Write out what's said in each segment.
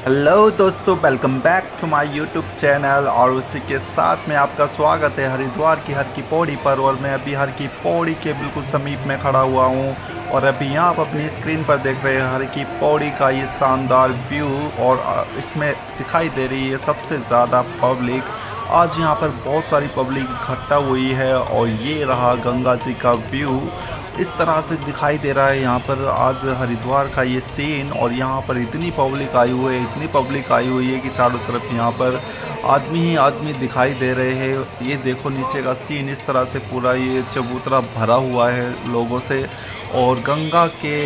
Hello दोस्तों, welcome back to my YouTube channel. और उसी के साथ में आपका स्वागत है हरिद्वार की हर की पौड़ी पर। और मैं अभी हर की पौड़ी के बिल्कुल समीप में खड़ा हुआ हूँ। और अभी यहाँ आप अपनी स्क्रीन पर देख रहे हैं हर की पौड़ी का ये शानदार व्यू। और इसमें दिखाई दे रही है सबसे ज़्यादा पब्लिक। आज यहाँ पर बहुत सारी पब्लिक इकट्ठा हुई है और ये रहा गंगा जी का व्यू। इस तरह से दिखाई दे रहा है यहाँ पर आज हरिद्वार का ये सीन। और यहाँ पर इतनी पब्लिक आई हुई है, इतनी पब्लिक आई हुई है कि चारों तरफ यहाँ पर आदमी ही आदमी दिखाई दे रहे हैं। ये देखो नीचे का सीन, इस तरह से पूरा ये चबूतरा भरा हुआ है लोगों से। और गंगा के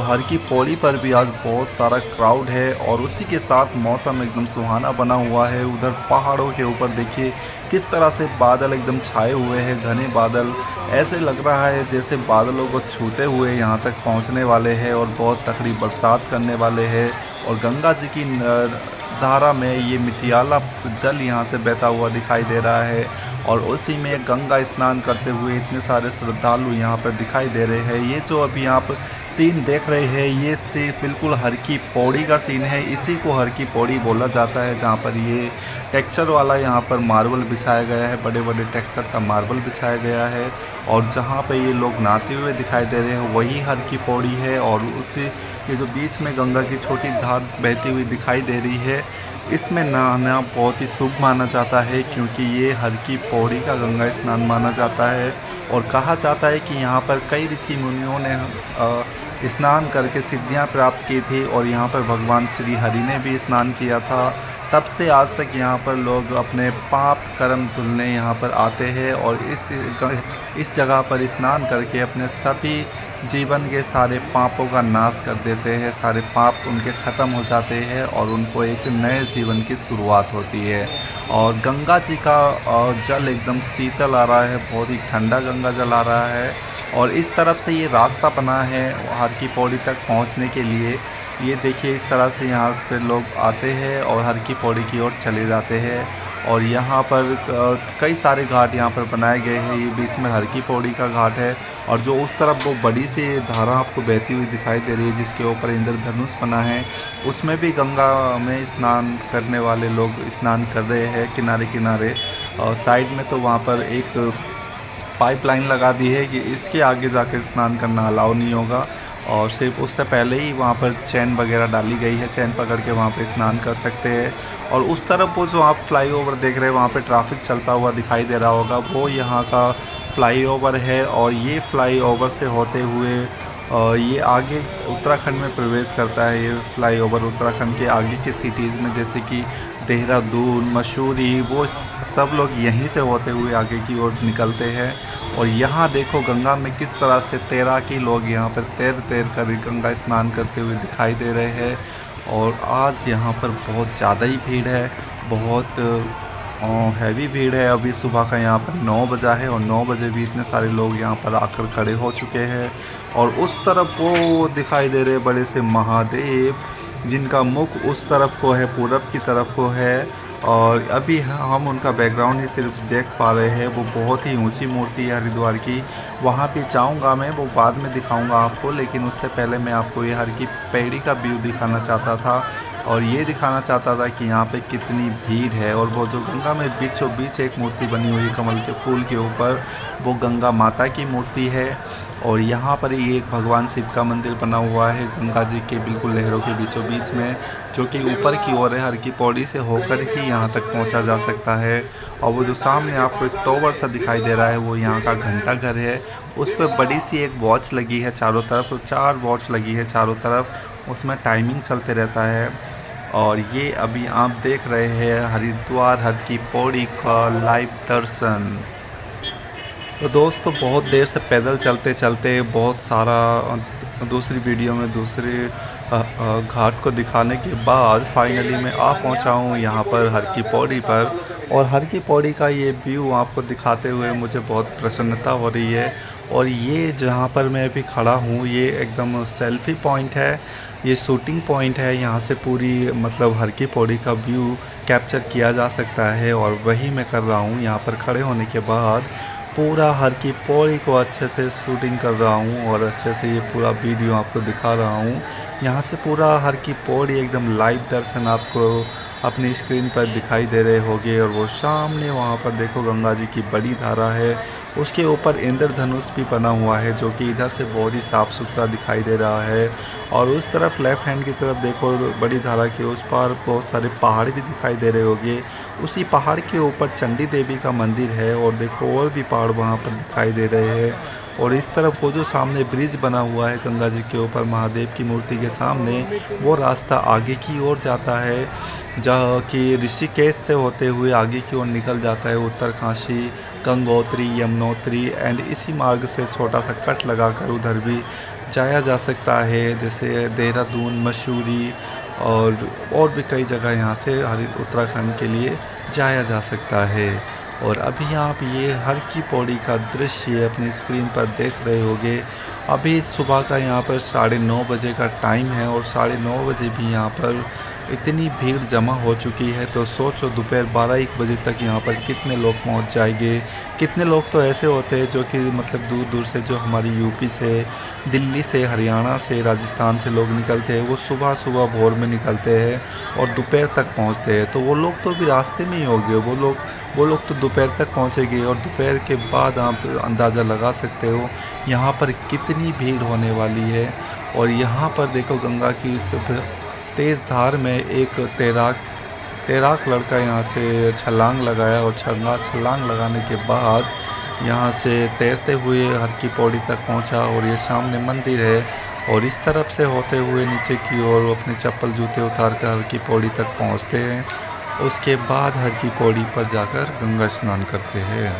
हर की पौड़ी पर भी आज बहुत सारा क्राउड है। और उसी के साथ मौसम एकदम सुहाना बना हुआ है। उधर पहाड़ों के ऊपर देखिए किस तरह से बादल एकदम छाए हुए हैं, घने बादल। ऐसे लग रहा है जैसे बादलों को छूते हुए यहाँ तक पहुँचने वाले हैं और बहुत तकड़ी बरसात करने वाले हैं। और गंगा जी की धारा में ये मिटियाला जल यहाँ से बहता हुआ दिखाई दे रहा है। और उसी में गंगा स्नान करते हुए इतने सारे श्रद्धालु यहाँ पर दिखाई दे रहे हैं। ये जो अभी आप सीन देख रहे हैं ये बिल्कुल हर की पौड़ी का सीन है। इसी को हर की पौड़ी बोला जाता है, जहाँ पर ये टेक्सचर वाला यहाँ पर मार्बल बिछाया गया है, बड़े बड़े टेक्सचर का मार्बल बिछाया गया है। और जहाँ पे ये लोग नहाते हुए दिखाई दे रहे हैं वही हर की पौड़ी है। और उसी ये जो बीच में गंगा की छोटी धार बहती हुई दिखाई दे रही है, इसमें नहाना बहुत ही शुभ माना जाता है, क्योंकि ये हर की पौड़ी का गंगा स्नान माना जाता है। और कहा जाता है कि यहाँ पर कई ऋषि मुनियों ने स्नान करके सिद्धियाँ प्राप्त की थी। और यहाँ पर भगवान श्री हरि ने भी स्नान किया था। तब से आज तक यहाँ पर लोग अपने पाप कर्म धुलने यहाँ पर आते हैं। और इस जगह पर स्नान करके अपने सभी जीवन के सारे पापों का नाश कर देते हैं। सारे पाप उनके ख़त्म हो जाते हैं और उनको एक नए जीवन की शुरुआत होती है। और गंगा जी का जल एकदम शीतल आ रहा है, बहुत ही ठंडा गंगा जल आ रहा है। और इस तरफ से ये रास्ता बना है हर की पौड़ी तक पहुंचने के लिए। ये देखिए इस तरह से यहाँ से लोग आते हैं और हर की पौड़ी की ओर चले जाते हैं। और यहाँ पर कई सारे घाट यहाँ पर बनाए गए हैं। ये बीच में हर की पौड़ी का घाट है। और जो उस तरफ वो बड़ी सी धारा आपको बहती हुई दिखाई दे रही है जिसके ऊपर इंद्रधनुष बना है, उसमें भी गंगा में स्नान करने वाले लोग स्नान कर रहे हैं किनारे किनारे। और साइड में तो वहाँ पर एक पाइपलाइन लगा दी है कि इसके आगे जाकर स्नान करना अलाउ नहीं होगा। और सिर्फ उससे पहले ही वहाँ पर चैन वगैरह डाली गई है, चैन पकड़ के वहाँ पे स्नान कर सकते हैं। और उस तरफ वो जो आप फ्लाईओवर देख रहे हैं वहाँ पे ट्रैफिक चलता हुआ दिखाई दे रहा होगा, वो यहाँ का फ्लाईओवर है। और ये फ्लाईओवर से होते हुए ये आगे उत्तराखंड में प्रवेश करता है। ये फ्लाईओवर उत्तराखंड के आगे की सिटीज़ में, जैसे कि देहरादून, मसूरी, वो सब लोग यहीं से होते हुए आगे की ओर निकलते हैं। और यहाँ देखो गंगा में किस तरह से तैराकी लोग यहाँ पर तैर तैर कर गंगा स्नान करते हुए दिखाई दे रहे हैं। और आज यहाँ पर बहुत ज़्यादा ही भीड़ है, बहुत हैवी भीड़ है। अभी सुबह का यहाँ पर 9 बजा है और 9 बजे भी इतने सारे लोग यहाँ पर आकर खड़े हो चुके हैं। और उस तरफ वो दिखाई दे रहे बड़े से महादेव, जिनका मुख उस तरफ को है, पूरब की तरफ को है। और अभी हम उनका बैकग्राउंड ही सिर्फ देख पा रहे हैं। वो बहुत ही ऊंची मूर्ति है हरिद्वार की। वहाँ पे जाऊँगा मैं, वो बाद में दिखाऊँगा आपको। लेकिन उससे पहले मैं आपको ये हर की पौड़ी का व्यू दिखाना चाहता था। और ये दिखाना चाहता था कि यहाँ पे कितनी भीड़ है। और वो जो गंगा में बीचों बीच एक मूर्ति बनी हुई है कमल के फूल के ऊपर, वो गंगा माता की मूर्ति है। और यहाँ पर ये एक भगवान शिव का मंदिर बना हुआ है गंगा जी के बिल्कुल लहरों के बीचों बीच में, जो कि ऊपर की ओर है। हर की पौड़ी से होकर ही यहाँ तक पहुँचा जा सकता है। और वो जो सामने आपको एक टॉवर सा दिखाई दे रहा है वो यहाँ का घंटा घर है। उस पर बड़ी सी एक वॉच लगी है चारों तरफ, 4 वॉच लगी है चारों तरफ, उसमें टाइमिंग चलते रहता है। और ये अभी आप देख रहे हैं हरिद्वार हर की पौड़ी का लाइव दर्शन। तो दोस्तों बहुत देर से पैदल चलते चलते बहुत सारा दूसरी वीडियो में दूसरे घाट को दिखाने के बाद फाइनली मैं आ पहुंचा हूं यहाँ पर हर की पौड़ी पर। और हर की पौड़ी का ये व्यू आपको दिखाते हुए मुझे बहुत प्रसन्नता हो रही है। और ये जहाँ पर मैं अभी खड़ा हूँ ये एकदम सेल्फी पॉइंट है, ये शूटिंग पॉइंट है। यहाँ से पूरी मतलब हर की पौड़ी का व्यू कैप्चर किया जा सकता है। और वही मैं कर रहा हूँ। यहाँ पर खड़े होने के बाद पूरा हर की पौड़ी को अच्छे से शूटिंग कर रहा हूँ और अच्छे से ये पूरा वीडियो आपको दिखा रहा हूँ। यहाँ से पूरा हर की पौड़ी एकदम लाइव दर्शन आपको अपनी स्क्रीन पर दिखाई दे रहे होंगे। और वो सामने वहाँ पर देखो गंगा जी की बड़ी धारा है, उसके ऊपर इंद्रधनुष भी बना हुआ है जो कि इधर से बहुत ही साफ़ सुथरा दिखाई दे रहा है। और उस तरफ लेफ़्ट हैंड की तरफ देखो बड़ी धारा के उस पार बहुत सारे पहाड़ भी दिखाई दे रहे होंगे। उसी पहाड़ के ऊपर चंडी देवी का मंदिर है और देखो और भी पहाड़ वहाँ पर दिखाई दे रहे हैं। और इस तरफ वो जो सामने ब्रिज बना हुआ है गंगा जी के ऊपर महादेव की मूर्ति के सामने, वो रास्ता आगे की ओर जाता है जहाँ कि ऋषिकेश से होते हुए आगे की ओर निकल जाता है उत्तरकाशी, गंगोत्री, यमुनोत्री एंड इसी मार्ग से छोटा सा कट लगाकर उधर भी जाया जा सकता है, जैसे देहरादून, मसूरी और भी कई जगह यहाँ से उत्तराखंड के लिए जाया जा सकता है। और अभी आप ये हर की पौड़ी का दृश्य अपनी स्क्रीन पर देख रहे होंगे। अभी सुबह का यहाँ पर 9:30 बजे का टाइम है और 9:30 बजे भी यहाँ पर इतनी भीड़ जमा हो चुकी है, तो सोचो दोपहर 12-1 बजे तक यहाँ पर कितने लोग पहुँच जाएंगे। कितने लोग तो ऐसे होते हैं जो कि मतलब दूर दूर से, जो हमारी यूपी से, दिल्ली से, हरियाणा से, राजस्थान से लोग निकलते हैं, वो सुबह सुबह भोर में निकलते हैं और दोपहर तक पहुँचते हैं। तो वो लोग तो भी रास्ते में ही होंगे, वो लोग तो दोपहर तक पहुँचेंगे। और दोपहर के बाद आप अंदाज़ा लगा सकते हो यहाँ पर कितनी भीड़ होने वाली है। और यहाँ पर देखो गंगा की तेज़ धार में एक तैराक लड़का यहाँ से छलांग लगाया और छलांग लगाने के बाद यहाँ से तैरते हुए हर की पौड़ी तक पहुँचा। और ये सामने मंदिर है और इस तरफ से होते हुए नीचे की ओर अपने चप्पल जूते उतार कर हर की पौड़ी तक पहुँचते हैं। उसके बाद हर की पौड़ी पर जाकर गंगा स्नान करते हैं।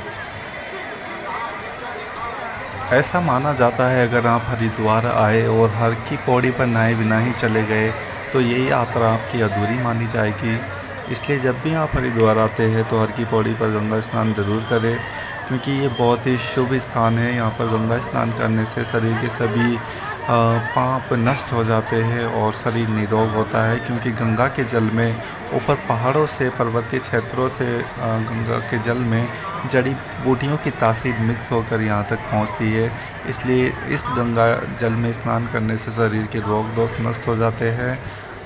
ऐसा माना जाता है अगर आप हरिद्वार आए और हर की पौड़ी पर नहाए बिना ही चले गए तो ये यात्रा आपकी अधूरी मानी जाएगी। इसलिए जब भी आप हरिद्वार आते हैं तो हर की पौड़ी पर गंगा स्नान ज़रूर करें, क्योंकि ये बहुत ही शुभ स्थान है। यहाँ पर गंगा स्नान करने से शरीर के सभी पाप नष्ट हो जाते हैं और शरीर निरोग होता है, क्योंकि गंगा के जल में ऊपर पहाड़ों से, पर्वतीय क्षेत्रों से गंगा के जल में जड़ी बूटियों की तासीर मिक्स होकर यहाँ तक पहुँचती है। इसलिए इस गंगा जल में स्नान करने से शरीर के रोग दोष नष्ट हो जाते हैं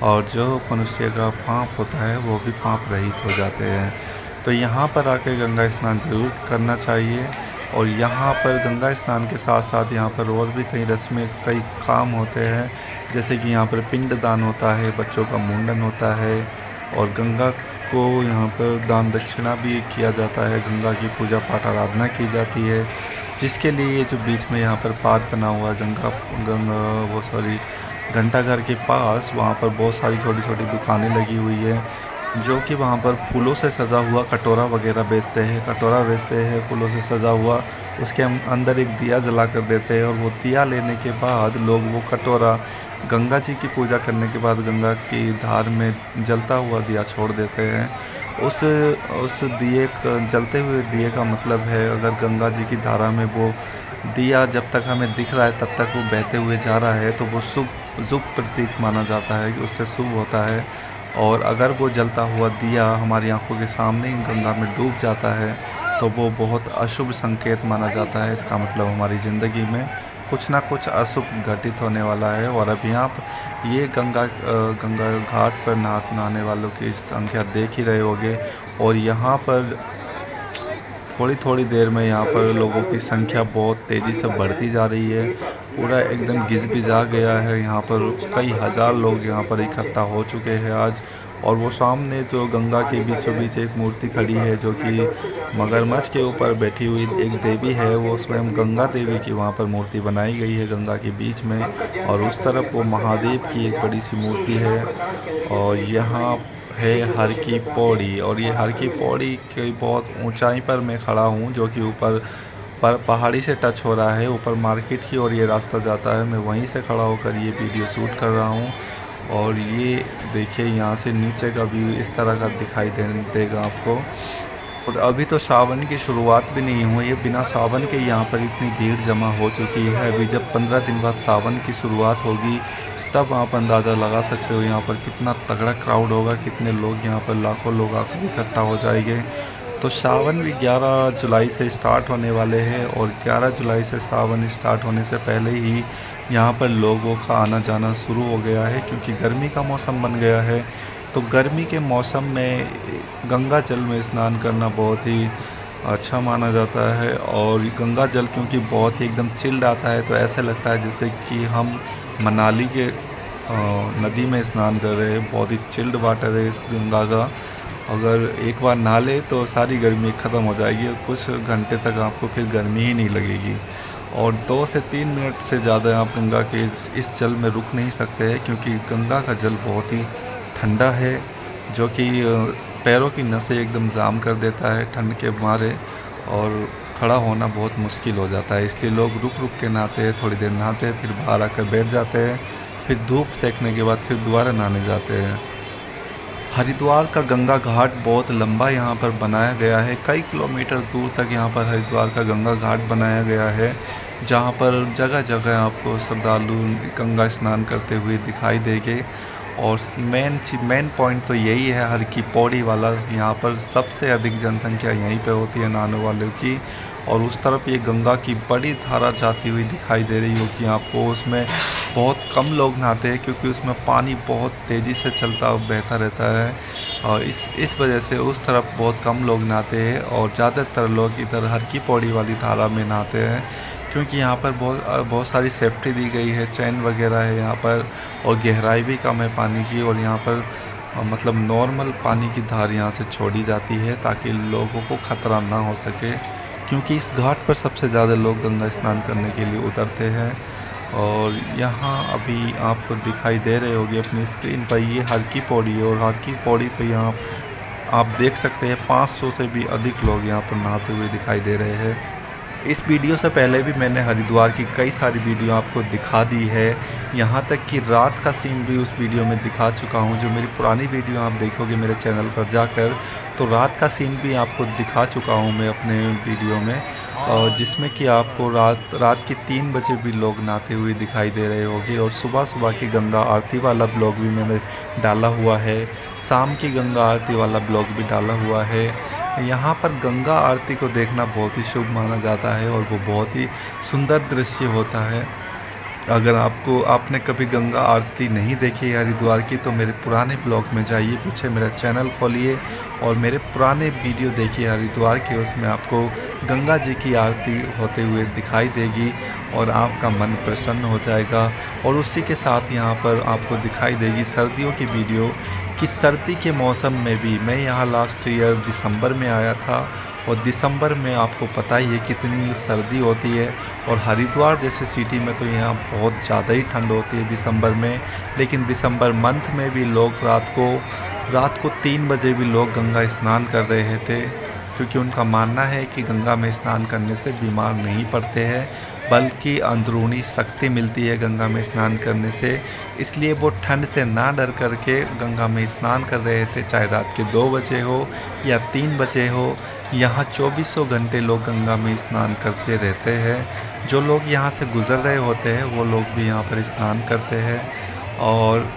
और जो मनुष्य का पाप होता है वो भी पाप रहित हो जाते हैं। तो यहाँ पर आकर गंगा स्नान ज़रूर करना चाहिए। और यहाँ पर गंगा स्नान के साथ साथ यहाँ पर और भी कई रस्में, कई काम होते हैं, जैसे कि यहाँ पर पिंडदान होता है, बच्चों का मुंडन होता है और गंगा को यहाँ पर दान दक्षिणा भी किया जाता है। गंगा की पूजा पाठ आराधना की जाती है, जिसके लिए जो बीच में यहाँ पर पाथ बना हुआ है घंटाघर के पास, वहाँ पर बहुत सारी छोटी छोटी दुकानें लगी हुई है जो कि वहाँ पर फूलों से सजा हुआ कटोरा वगैरह बेचते हैं, फूलों से सजा हुआ। उसके अंदर एक दिया जला कर देते हैं और वो दिया लेने के बाद लोग वो कटोरा गंगा जी की पूजा करने के बाद गंगा की धार में जलता हुआ दिया छोड़ देते हैं। उस जलते हुए दिए का मतलब है, अगर गंगा जी की धारा में वो दिया जब तक हमें दिख रहा है तब तक वो बहते हुए जा रहा है, तो वो शुभ प्रतीक माना जाता है कि उससे शुभ होता है। और अगर वो जलता हुआ दिया हमारी आंखों के सामने ही गंगा में डूब जाता है तो वो बहुत अशुभ संकेत माना जाता है। इसका मतलब हमारी ज़िंदगी में कुछ ना कुछ अशुभ घटित होने वाला है। और अभी आप ये गंगा घाट पर नहाने वालों की संख्या देख ही रहे होंगे। और यहाँ पर थोड़ी थोड़ी देर में यहाँ पर लोगों की संख्या बहुत तेज़ी से बढ़ती जा रही है, पूरा एकदम गिजगिजा गया है। यहाँ पर कई हज़ार लोग यहाँ पर इकट्ठा हो चुके हैं आज। और वो सामने जो गंगा के बीचों बीच एक मूर्ति खड़ी है जो कि मगरमच्छ के ऊपर बैठी हुई एक देवी है, वो स्वयं गंगा देवी की वहाँ पर मूर्ति बनाई गई है गंगा के बीच में। और उस तरफ वो महादेव की एक बड़ी सी मूर्ति है। और यहाँ है हर की पौड़ी, और ये हर की पौड़ी की बहुत ऊंचाई पर मैं खड़ा हूँ जो कि ऊपर पहाड़ी से टच हो रहा है। ऊपर मार्केट की ओर ये रास्ता जाता है, मैं वहीं से खड़ा होकर ये वीडियो शूट कर रहा हूँ। और ये देखिए यहाँ से नीचे का व्यू इस तरह का दिखाई देगा आपको। और अभी तो सावन की शुरुआत भी नहीं हुई है, बिना सावन के यहाँ पर इतनी भीड़ जमा हो चुकी है। अभी जब 15 दिन बाद सावन की शुरुआत होगी तब आप अंदाज़ा लगा सकते हो यहाँ पर कितना तगड़ा क्राउड होगा, कितने लोग यहाँ पर, लाखों लोग आकर इकट्ठा हो जाएंगे। तो सावन भी 11 जुलाई से स्टार्ट होने वाले हैं और 11 जुलाई से सावन स्टार्ट होने से पहले ही यहाँ पर लोगों का आना जाना शुरू हो गया है, क्योंकि गर्मी का मौसम बन गया है। तो गर्मी के मौसम में गंगा जल में स्नान करना बहुत ही अच्छा माना जाता है। और गंगा जल क्योंकि बहुत ही एकदम चिल्ड आता है, तो ऐसा लगता है जैसे कि हम मनाली के नदी में स्नान कर रहे हैं। बहुत ही चिल्ड वाटर है इस गंगा का। अगर एक बार नहा ले तो सारी गर्मी ख़त्म हो जाएगी और कुछ घंटे तक आपको फिर गर्मी ही नहीं लगेगी। और 2 से 3 मिनट से ज़्यादा आप गंगा के इस जल में रुक नहीं सकते हैं, क्योंकि गंगा का जल बहुत ही ठंडा है, जो कि पैरों की नसें एकदम जाम कर देता है ठंड के मारे, और खड़ा होना बहुत मुश्किल हो जाता है। इसलिए लोग रुक रुक के नहाते हैं, थोड़ी देर नहाते हैं, फिर बाहर आकर बैठ जाते हैं, फिर धूप सेकने के बाद फिर दोबारा नहाने जाते हैं। हरिद्वार का गंगा घाट बहुत लंबा यहाँ पर बनाया गया है। कई किलोमीटर दूर तक यहाँ पर हरिद्वार का गंगा घाट बनाया गया है, जहाँ पर जगह जगह आपको श्रद्धालु गंगा स्नान करते हुए दिखाई देंगे। और मेन पॉइंट तो यही है हर की पौड़ी वाला। यहाँ पर सबसे अधिक जनसंख्या यहीं पे होती है नहाने वालों की। और उस तरफ ये गंगा की बड़ी धारा जाती हुई दिखाई दे रही होगी आपको। उसमें बहुत कम लोग नहाते हैं, क्योंकि उसमें पानी बहुत तेज़ी से चलता और बहता रहता है, और इस वजह से उस तरफ बहुत कम लोग नहाते हैं। और ज़्यादातर लोग इधर हर की पौड़ी वाली धारा में नहाते हैं, क्योंकि यहाँ पर बहुत सारी सेफ्टी दी गई है, चैन वगैरह है यहाँ पर, और गहराई भी कम है पानी की। और यहाँ पर मतलब नॉर्मल पानी की धार यहाँ से छोड़ी जाती है, ताकि लोगों को ख़तरा ना हो सके, क्योंकि इस घाट पर सबसे ज़्यादा लोग गंगा स्नान करने के लिए उतरते हैं। और यहाँ अभी आपको दिखाई दे रहे होंगे अपनी स्क्रीन पर, ये हर की पौड़ी है। और हर की पौड़ी पे यहाँ आप देख सकते हैं 500 से भी अधिक लोग यहाँ पर नहाते हुए दिखाई दे रहे हैं। इस वीडियो से पहले भी मैंने हरिद्वार की कई सारी वीडियो आपको दिखा दी है, यहाँ तक कि रात का सीन भी उस वीडियो में दिखा चुका हूँ। जो मेरी पुरानी वीडियो आप देखोगे मेरे चैनल पर जाकर, तो रात का सीन भी आपको दिखा चुका हूँ मैं अपने वीडियो में, और जिसमें कि आपको रात के 3 बजे भी लोग नहाते हुए दिखाई दे रहे होंगे। और सुबह सुबह की गंगा आरती वाला ब्लॉग भी मैंने डाला हुआ है, शाम की गंगा आरती वाला ब्लॉग भी डाला हुआ है। यहाँ पर गंगा आरती को देखना बहुत ही शुभ माना जाता है, और वो बहुत ही सुंदर दृश्य होता है। अगर आपने कभी गंगा आरती नहीं देखी है हरिद्वार की, तो मेरे पुराने ब्लॉग में जाइए, पीछे मेरा चैनल खोलिए और मेरे पुराने वीडियो देखिए हरिद्वार के। उसमें आपको गंगा जी की आरती होते हुए दिखाई देगी और आपका मन प्रसन्न हो जाएगा। और उसी के साथ यहाँ पर आपको दिखाई देगी सर्दियों की वीडियो, कि सर्दी के मौसम में भी मैं यहाँ लास्ट ईयर दिसंबर में आया था, और दिसंबर में आपको पता ही है कितनी सर्दी होती है। और हरिद्वार जैसे सिटी में तो यहाँ बहुत ज़्यादा ही ठंड होती है दिसंबर में। लेकिन दिसंबर मंथ में भी लोग रात को 3 बजे भी लोग गंगा स्नान कर रहे थे, क्योंकि उनका मानना है कि गंगा में स्नान करने से बीमार नहीं पड़ते हैं, बल्कि अंदरूनी शक्ति मिलती है गंगा में स्नान करने से। इसलिए वो ठंड से ना डर करके गंगा में स्नान कर रहे थे, चाहे रात के 2 बजे हो या 3 बजे हो। यहाँ 2400 घंटे लोग गंगा में स्नान करते रहते हैं। जो लोग यहाँ से गुज़र रहे होते हैं वो लोग भी यहाँ पर स्नान करते हैं, और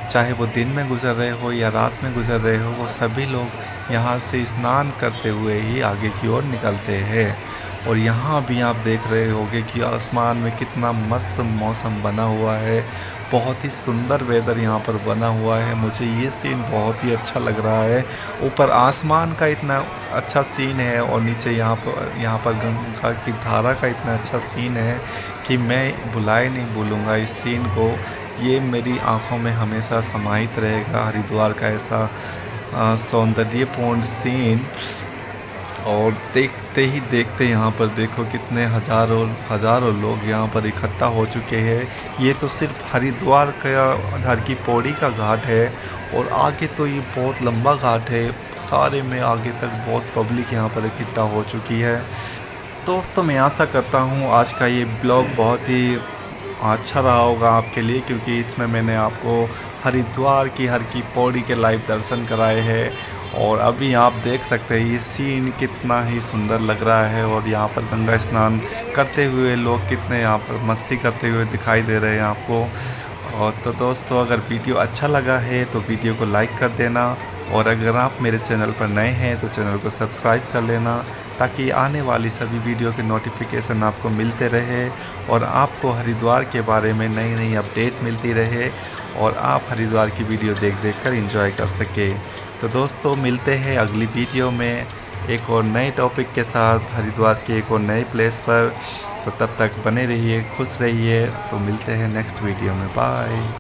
चाहे वो दिन में गुज़र रहे हो या रात में गुज़र रहे हो, वो सभी लोग यहाँ से स्नान करते हुए ही आगे की ओर निकलते हैं। और यहाँ भी आप देख रहे होंगे कि आसमान में कितना मस्त मौसम बना हुआ है, बहुत ही सुंदर वेदर यहाँ पर बना हुआ है। मुझे ये सीन बहुत ही अच्छा लग रहा है। ऊपर आसमान का इतना अच्छा सीन है, और नीचे यहाँ पर गंगा की धारा का इतना अच्छा सीन है कि मैं भुलाए नहीं भूलूँगा इस सीन को। ये मेरी आँखों में हमेशा समाहित रहेगा, हरिद्वार का ऐसा सौंदर्यपूर्ण सीन। और देखते ही देखते यहाँ पर देखो कितने हज़ारों लोग यहाँ पर इकट्ठा हो चुके हैं। ये तो सिर्फ हरिद्वार का हर की पौड़ी का घाट है, और आगे तो ये बहुत लंबा घाट है, सारे में आगे तक बहुत पब्लिक यहाँ पर इकट्ठा हो चुकी है। दोस्तों मैं आशा करता हूँ आज का ये ब्लॉग बहुत ही अच्छा रहा होगा आपके लिए, क्योंकि इसमें मैंने आपको हरिद्वार की हर की पौड़ी के लाइव दर्शन कराए हैं। और अभी आप देख सकते हैं ये सीन कितना ही सुंदर लग रहा है, और यहाँ पर गंगा स्नान करते हुए लोग कितने यहाँ पर मस्ती करते हुए दिखाई दे रहे हैं आपको। और तो दोस्तों अगर वीडियो अच्छा लगा है तो वीडियो को लाइक कर देना, और अगर आप मेरे चैनल पर नए हैं तो चैनल को सब्सक्राइब कर लेना, ताकि आने वाली सभी वीडियो के नोटिफिकेशन आपको मिलते रहे और आपको हरिद्वार के बारे में नई नई अपडेट मिलती रहे और आप हरिद्वार की वीडियो देख देख कर इंजॉय कर सके। तो दोस्तों, मिलते हैं अगली वीडियो में एक और नए टॉपिक के साथ हरिद्वार के एक और नए प्लेस पर। तो तब तक बने रहिए, खुश रहिए। तो मिलते हैं नेक्स्ट वीडियो में। बाय।